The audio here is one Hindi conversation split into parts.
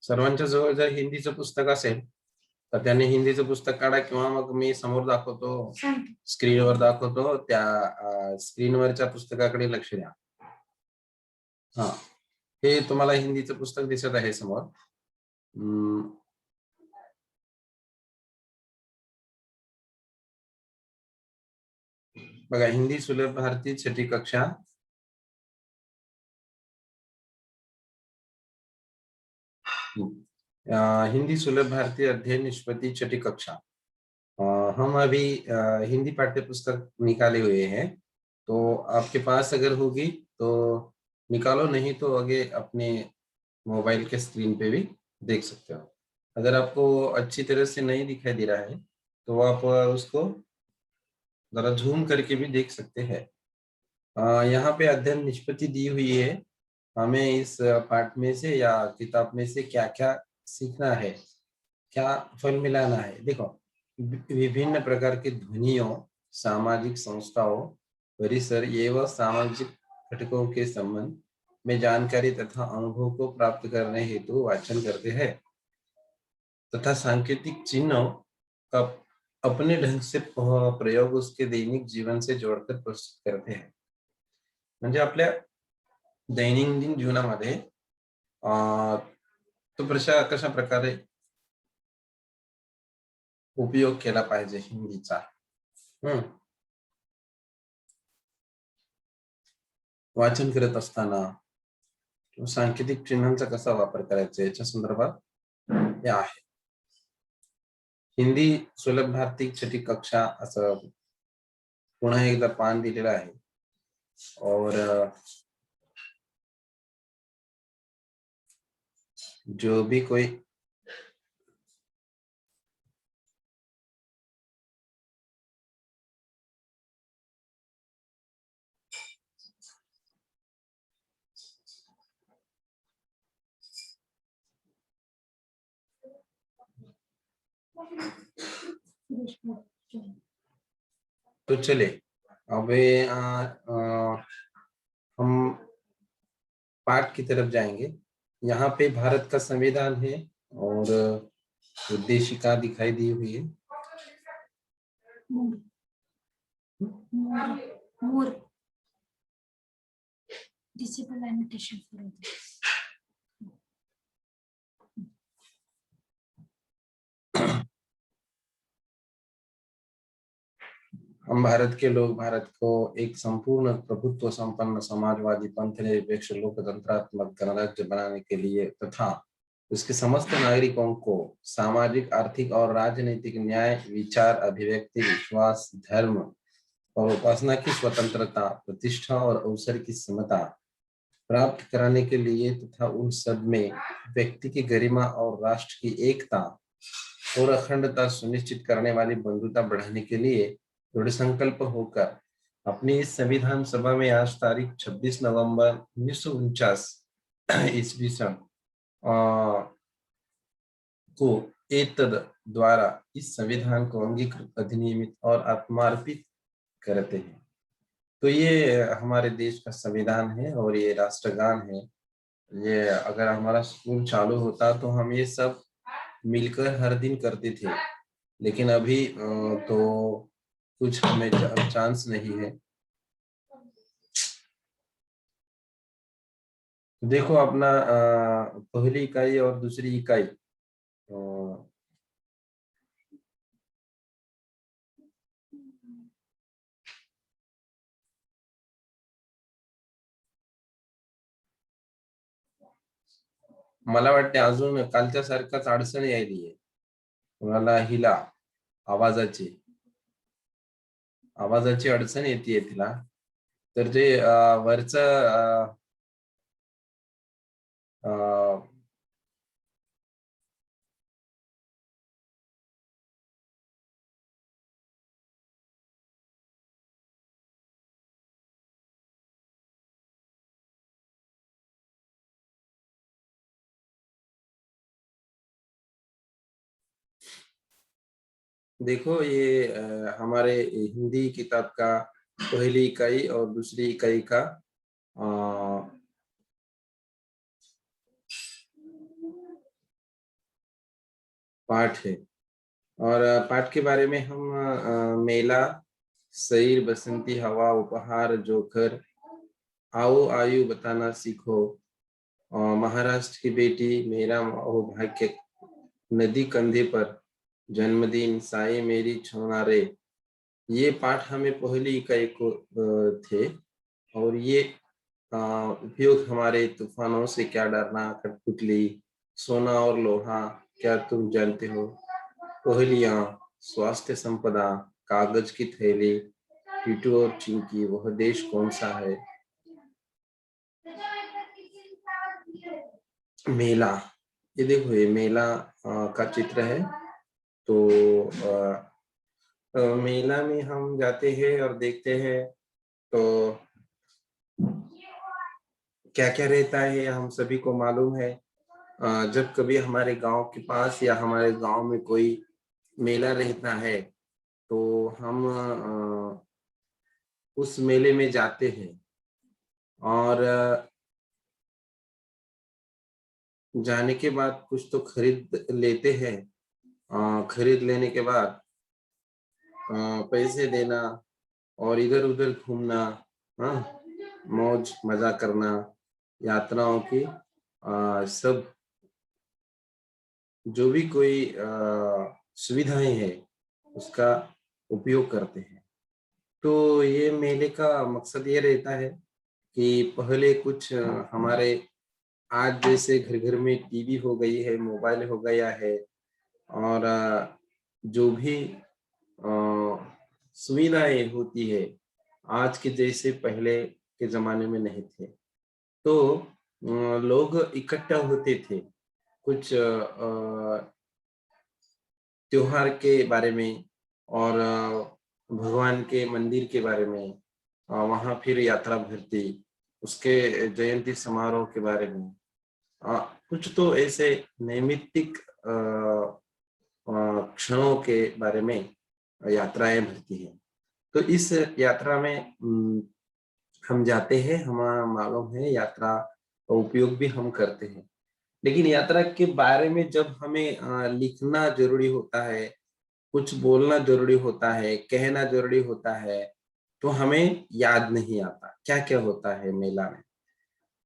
सर्वांच्या जवळ जर हिंदीचं पुस्तक असेल तर त्याने हिंदीचं पुस्तक काढा किंवा मग मी समोर दाखवतो, स्क्रीनवर दाखवतो, त्या स्क्रीनवरच्या पुस्तकाकडे लक्ष द्या. हा, हे तुम्हाला हिंदीचं पुस्तक दिसत आहे समोर. बघा, हिंदी सुलभ भारती छठी कक्षा. हिंदी सुलभ भारतीय अध्ययन निष्पत्ति छठी कक्षा. हम अभी हिंदी पाठ्य पुस्तक निकाले हुए हैं, तो आपके पास अगर होगी तो निकालो, नहीं तो आगे अपने मोबाइल के स्क्रीन पे भी देख सकते हो. अगर आपको अच्छी तरह से नहीं दिखाई दे रहा है तो आप उसको जरा झूम करके भी देख सकते हैं. यहाँ पे अध्ययन निष्पत्ति दी हुई है, हमें इस पाठ में से या किताब में से क्या क्या सीखना है, क्या फल मिलाना है. देखो, विभिन्न प्रकार के ध्वनियों, सामाजिक संस्थाओं, परिसर एवं सामाजिक घटकों के संबंध में जानकारी तथा अनुभव को प्राप्त करने हेतु वाचन करते हैं तथा सांकेतिक चिन्हों का अपने ढंग से प्रयोग उसके दैनिक जीवन से जोड़कर प्रस्तुत करते हैं. म्हणजे आपल्या दैनंदिन जीवनामध्ये तो कशा प्रकारे उपयोग केला पाहिजे हिंदीचा. वाचन करत असताना सांकेतिक चिन्हांचा कसा वापर करायचा याच्या संदर्भात हे आहे. हिंदी सुलभ भारती छठी कक्षा असं पुन्हा एकदा पान दिलेलं आहे. और जो भी कोई तो चले अब हम पाठ की तरफ जाएंगे. यहाँ पे भारत का संविधान है और उद्देशिका दिखाई दी हुई है. हम भारत के लोग भारत को एक संपूर्ण प्रभुत्व संपन्न समाजवादी पंथ निरपेक्ष लोकतंत्रात्मक गणराज्य बनाने के लिए तथा उसके समस्त नागरिकों को सामाजिक, आर्थिक और राजनीतिक न्याय, विचार, अभिव्यक्ति, विश्वास, धर्म और उपासना की स्वतंत्रता, प्रतिष्ठा और अवसर की समता प्राप्त कराने के लिए तथा उन सब में व्यक्ति की गरिमा और राष्ट्र की एकता और अखंडता सुनिश्चित करने वाली बंधुता बढ़ाने के लिए दृढ़ संकल्प होकर अपनी इस संविधान सभा में आज तारीख 26 नवंबर 1949 ईस्वी सन को एतद द्वारा इस संविधान को अंगीकृत, अधिनियमित और आत्मार्पित करते हैं. तो ये हमारे देश का संविधान है और ये राष्ट्रगान है. ये अगर हमारा स्कूल चालू होता तो हम ये सब मिलकर हर दिन करते थे, लेकिन अभी तो कुछ हमें चांस नहीं है. देखो, अपना पहली इकाई और दूसरी इकाई मला वाटते अजून कालच्या सारखाच अडचण यायली आहे कोणाला. हिला आवाजाची अडचण येते तिला. तर जे वरचं देखो, ये हमारे हिंदी किताब का पहली इकाई और दूसरी इकाई का पाठ है। और पाठ के बारे में हम मेला, सैर, बसंती हवा, उपहार, जोकर, आओ आयु बताना सीखो, महाराष्ट्र की बेटी, मेरा वो भाग्य, नदी कंधे पर, जन्मदिन, साई मेरी छोनारे, ये पाठ हमें पहली इकाई को थे। और ये उपयोग हमारे तूफानों से क्या डरना, कठपुतली, सोना और लोहा, क्या तुम जानते हो, कोहलियां, स्वास्थ्य संपदा, कागज की थैली, टीटू और चिंकी, वह देश कौन सा है, मेला। ये देखो, ये मेला का चित्र है। तो मेला में हम जाते हैं और देखते हैं, तो क्या क्या रहता है हम सभी को मालूम है। जब कभी हमारे गांव के पास या हमारे गांव में कोई मेला रहता है, तो हम उस मेले में जाते हैं और जाने के बाद कुछ तो खरीद लेते हैं। खरीद लेने के बाद पैसे देना और इधर उधर घूमना, हाँ, मौज मजा करना, यात्राओं की सब जो भी कोई सुविधाएं हैं उसका उपयोग करते हैं। तो ये मेले का मकसद ये रहता है कि पहले कुछ हमारे आज जैसे घर घर में टीवी हो गई है, मोबाइल हो गया है, और जो भी सुविधाएं होती है आज के जैसे पहले के जमाने में नहीं थे। तो लोग इकट्ठा होते थे, कुछ त्योहार के बारे में और भगवान के मंदिर के बारे में, वहाँ फिर यात्रा भरती, उसके जयंती समारोह के बारे में, कुछ तो ऐसे नैमित्तिक क्षणों के बारे में यात्राएं भरती है। तो इस यात्रा में हम जाते हैं, हमारा मालूम है यात्रा का उपयोग भी हम करते हैं। लेकिन यात्रा के बारे में जब हमें लिखना जरूरी होता है, कुछ बोलना जरूरी होता है, कहना जरूरी होता है, तो हमें याद नहीं आता क्या क्या होता है मेला में।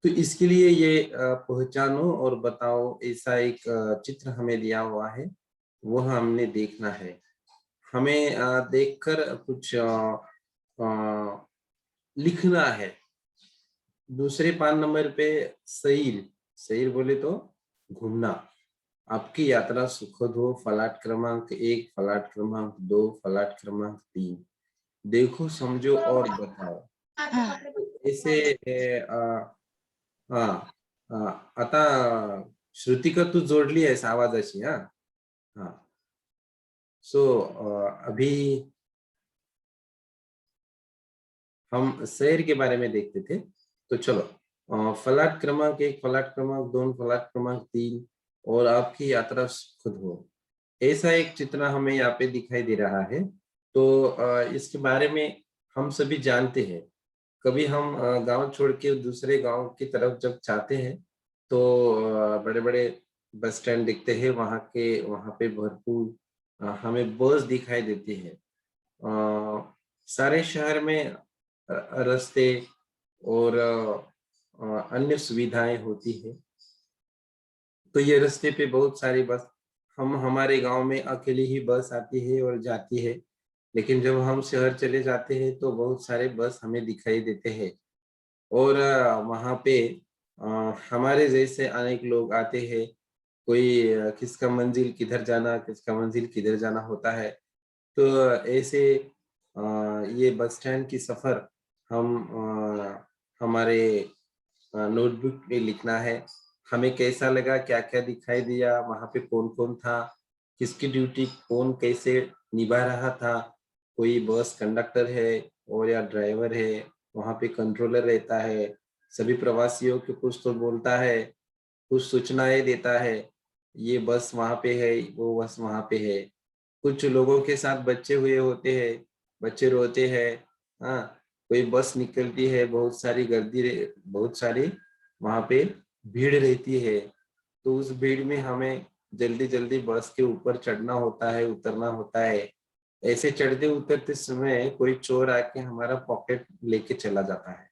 तो इसके लिए ये पहचानो और बताओ ऐसा एक चित्र हमें दिया हुआ है, वह हमने देखना है। हमें देखकर कुछ लिखना है। दूसरे 5 नंबर पे सैर, सैर बोले तो घूमना। आपकी यात्रा सुखद हो, फलाट क्रमांक 1, फलाट क्रमांक 2, फलाट क्रमांक 3, देखो समझो और बताओ। ऐसे हा, आता श्रुतिका तू जोडली आहेस आवाजाशी, हा हा। सो अभी हम शहर के बारे में देखते थे। तो चलो, फलाट क्रमांक 1, फलाट क्रमांक 2, फलाट क्रमांक 3, और आपकी यात्रा सुखद हो, ऐसा एक चित्र हमें यहाँ पे दिखाई दे रहा है। तो इसके बारे में हम सभी जानते हैं। कभी हम गांव छोड़ के दूसरे गांव की तरफ जब जाते हैं, तो बड़े बड़े बस स्टैंड दिखते हैं, वहाँ पे भरपूर हमें बस दिखाई देती है। सारे शहर में रास्ते और अन्य सुविधाएं होती है। तो ये रास्ते पे बहुत सारी बस, हम हमारे गांव में अकेली ही बस आती है और जाती है, लेकिन जब हम शहर चले जाते हैं तो बहुत सारे बस हमें दिखाई देते हैं। और वहाँ पे हमारे जैसे अनेक लोग आते हैं, कोई किसका मंजिल किधर जाना, किसका मंजिल किधर जाना होता है। तो ऐसे ये बस स्टैंड की सफर हम हमारे नोटबुक में लिखना है। हमें कैसा लगा, क्या क्या दिखाई दिया, वहां पे कौन कौन था, किसकी ड्यूटी कौन कैसे निभा रहा था, कोई बस कंडक्टर है और या ड्राइवर है, वहां पे कंट्रोलर रहता है, सभी प्रवासियों को कुछ तो बोलता है, कुछ सूचनाएं देता है, ये बस वहां पे है, वो बस वहां पे है। कुछ लोगों के साथ बच्चे हुए होते हैं, बच्चे रोते हैं। हाँ, कोई बस निकलती है, बहुत सारी गर्दी बहुत सारी वहां पे भीड़ रहती है। तो उस भीड़ में हमें जल्दी जल्दी बस के ऊपर चढ़ना होता है, उतरना होता है। ऐसे चढ़ते उतरते समय कोई चोर आके हमारा पॉकेट लेके चला जाता है।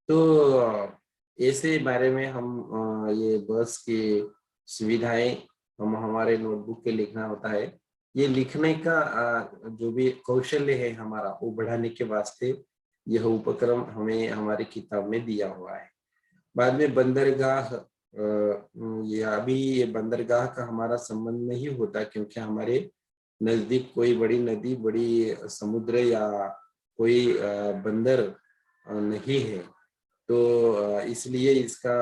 तो ऐसे बारे में हम ये बस की सुविधाएं हम हमारे नोटबुक पे लिखना होता है। ये लिखने का जो भी कौशल्य है हमारा, वो बढ़ाने के वास्ते यह उपक्रम हमें हमारी किताब में दिया हुआ है। बाद में बंदरगाह, ये अभी ये बंदरगाह का हमारा संबंध नहीं होता, क्योंकि हमारे नजदीक कोई बड़ी नदी, बड़ी समुद्र या कोई बंदर नहीं है। तो इसलिए इसका